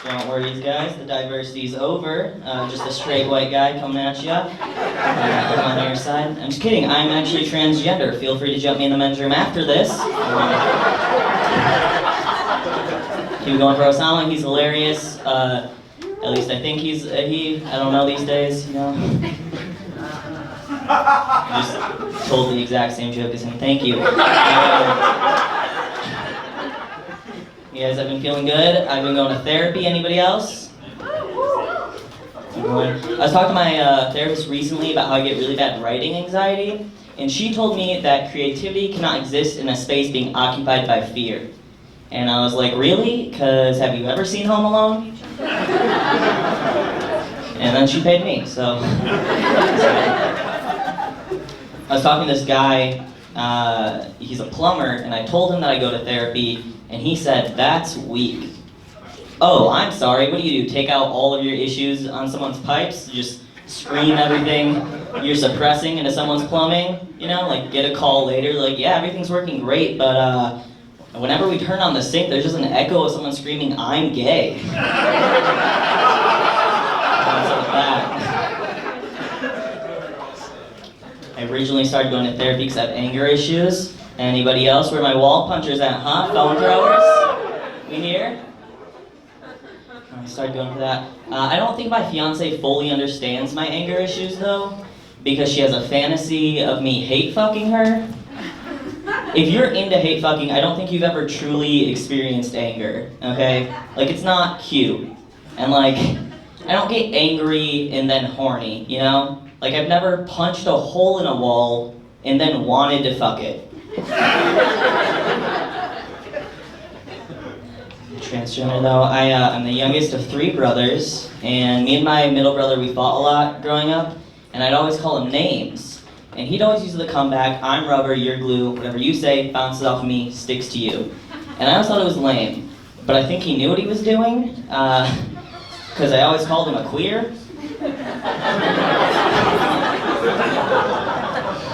Don't worry, guys, the diversity's over. Just a straight white guy coming at you. I'm on your side. I'm just kidding, I'm actually transgender. Feel free to jump me in the men's room after this. Keep going for Osama, he's hilarious. At least I think he's a he. I don't know these days, you know. I just told the exact same joke as him. Thank you. You guys have been feeling good? I've been going to therapy. Anybody else? I was talking to my therapist recently about how I get really bad writing anxiety, and she told me that creativity cannot exist in a space being occupied by fear. And I was like, really? Because have you ever seen Home Alone? And then she paid me, so. I was talking to this guy, he's a plumber, and I told him that I go to therapy, and he said, that's weak. Oh, I'm sorry, what do? Take out all of your issues on someone's pipes? Just scream everything you're suppressing into someone's plumbing? You know, like get a call later, like, yeah, everything's working great, but whenever we turn on the sink, there's just an echo of someone screaming, I'm gay. I originally started going to therapy because I have anger issues. Anybody else? Where are my wall punchers at, huh? Phone throwers? We here? I started going for that. I don't think my fiance fully understands my anger issues though, because she has a fantasy of me hate fucking her. If you're into hate fucking, I don't think you've ever truly experienced anger, okay? Like, it's not cute. And like, I don't get angry and then horny, you know? Like, I've never punched a hole in a wall and then wanted to fuck it. Transgender though, I'm the youngest of 3 brothers, and me and my middle brother, we fought a lot growing up, and I'd always call him names. And he'd always use the comeback, I'm rubber, you're glue, whatever you say bounces off of me, sticks to you. And I always thought it was lame, but I think he knew what he was doing, because I always called him a queer. I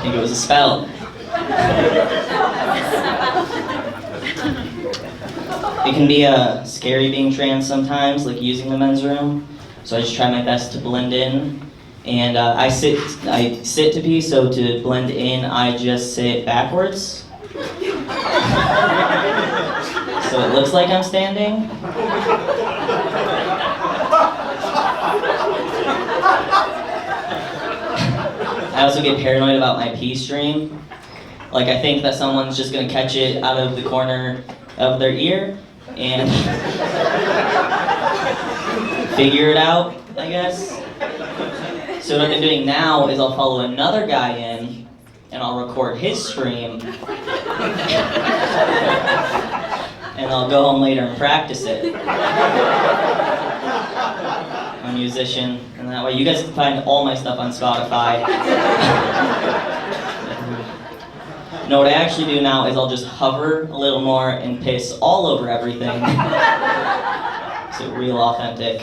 think it was a spell. It can be scary being trans sometimes, like using the men's room, so I just try my best to blend in. And I sit to pee, so to blend in, I just sit backwards. So it looks like I'm standing. I also get paranoid about my pee stream. Like, I think that someone's just gonna catch it out of the corner of their ear and figure it out, I guess. So what I've been doing now is I'll follow another guy in and I'll record his stream and I'll go home later and practice it. I'm a musician, and that way you guys can find all my stuff on Spotify. No, what I actually do now is I'll just hover a little more and piss all over everything. So real authentic.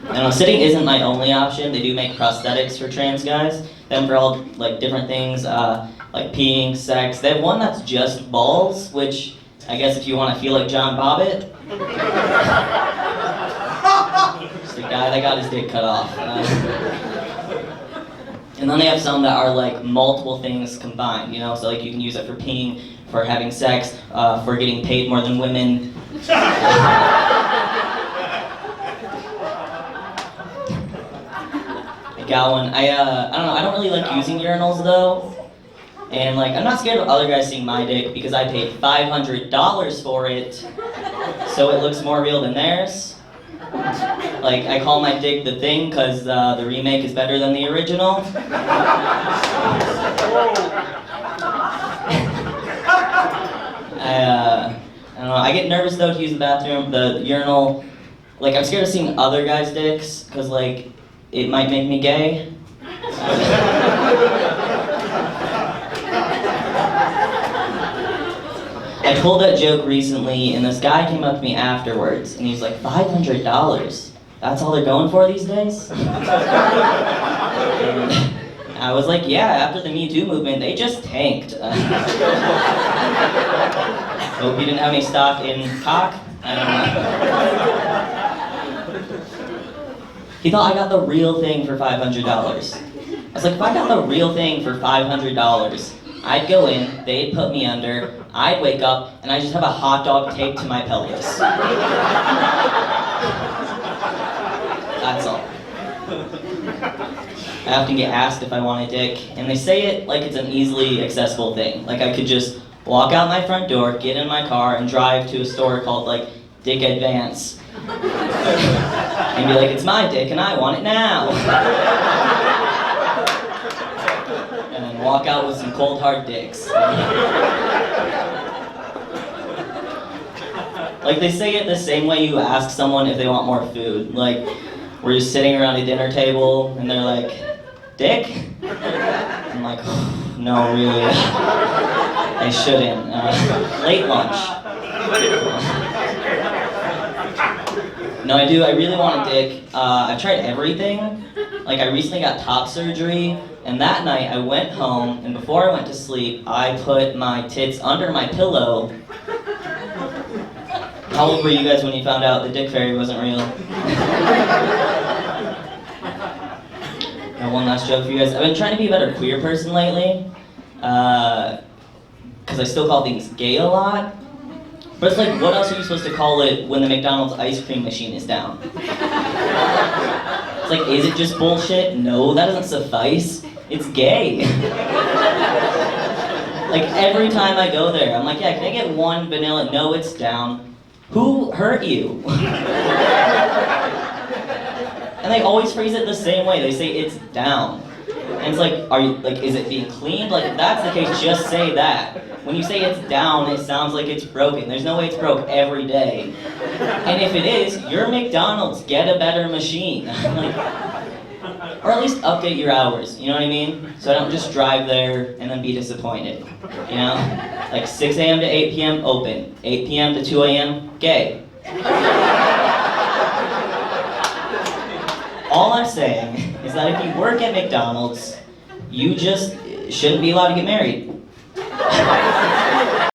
I know, sitting isn't my only option. They do make prosthetics for trans guys. Then for all like different things, like peeing, sex. They have one that's just balls, which I guess if you want to feel like John Bobbitt. Just the guy that got his dick cut off. And then they have some that are like multiple things combined, you know? So like you can use it for peeing, for having sex, for getting paid more than women. I got one. I don't know, I don't really like using urinals though. And like, I'm not scared of other guys seeing my dick because I paid $500 for it, so it looks more real than theirs. Like, I call my dick The Thing because the remake is better than the original. I don't know, I get nervous though to use the bathroom, the urinal. Like, I'm scared of seeing other guys' dicks because like, it might make me gay. I told that joke recently, and this guy came up to me afterwards, and he was like, $500? That's all they're going for these days? And I was like, yeah, after the Me Too movement, they just tanked. Hope you didn't have any stock in cock. I don't know. He thought I got the real thing for $500. I was like, if I got the real thing for $500, I'd go in, they'd put me under, I'd wake up, and I'd just have a hot dog taped to my pelvis. That's all. I often get asked if I want a dick, and they say it like it's an easily accessible thing. Like I could just walk out my front door, get in my car, and drive to a store called like Dick Advance. And be like, it's my dick and I want it now. And then walk out with some cold hard dicks. Like they say it the same way you ask someone if they want more food. Like, we're just sitting around a dinner table and they're like, dick? I'm like, oh, no, really. I shouldn't. Late lunch. No, I do. I really want a dick. I've tried everything. Like, I recently got top surgery, and that night I went home, and before I went to sleep, I put my tits under my pillow. How old were you guys when you found out the dick fairy wasn't real? Got one last joke for you guys. I've been trying to be a better queer person lately, because I still call things gay a lot. But it's like, what else are you supposed to call it when the McDonald's ice cream machine is down? It's like, is it just bullshit? No, that doesn't suffice. It's gay. Like, every time I go there, I'm like, yeah, can I get one vanilla? No, it's down. Who hurt you? And they always phrase it the same way. They say it's down. And it's like, are you, like, is it being cleaned? Like, if that's the case, just say that. When you say it's down, it sounds like it's broken. There's no way it's broke every day. And if it is, you're McDonald's. Get a better machine. Like, or at least update your hours, you know what I mean? So I don't just drive there and then be disappointed, you know? Like 6 a.m. to 8 p.m., open. 8 p.m. to 2 a.m., gay. All I'm saying is that if you work at McDonald's, you just shouldn't be allowed to get married.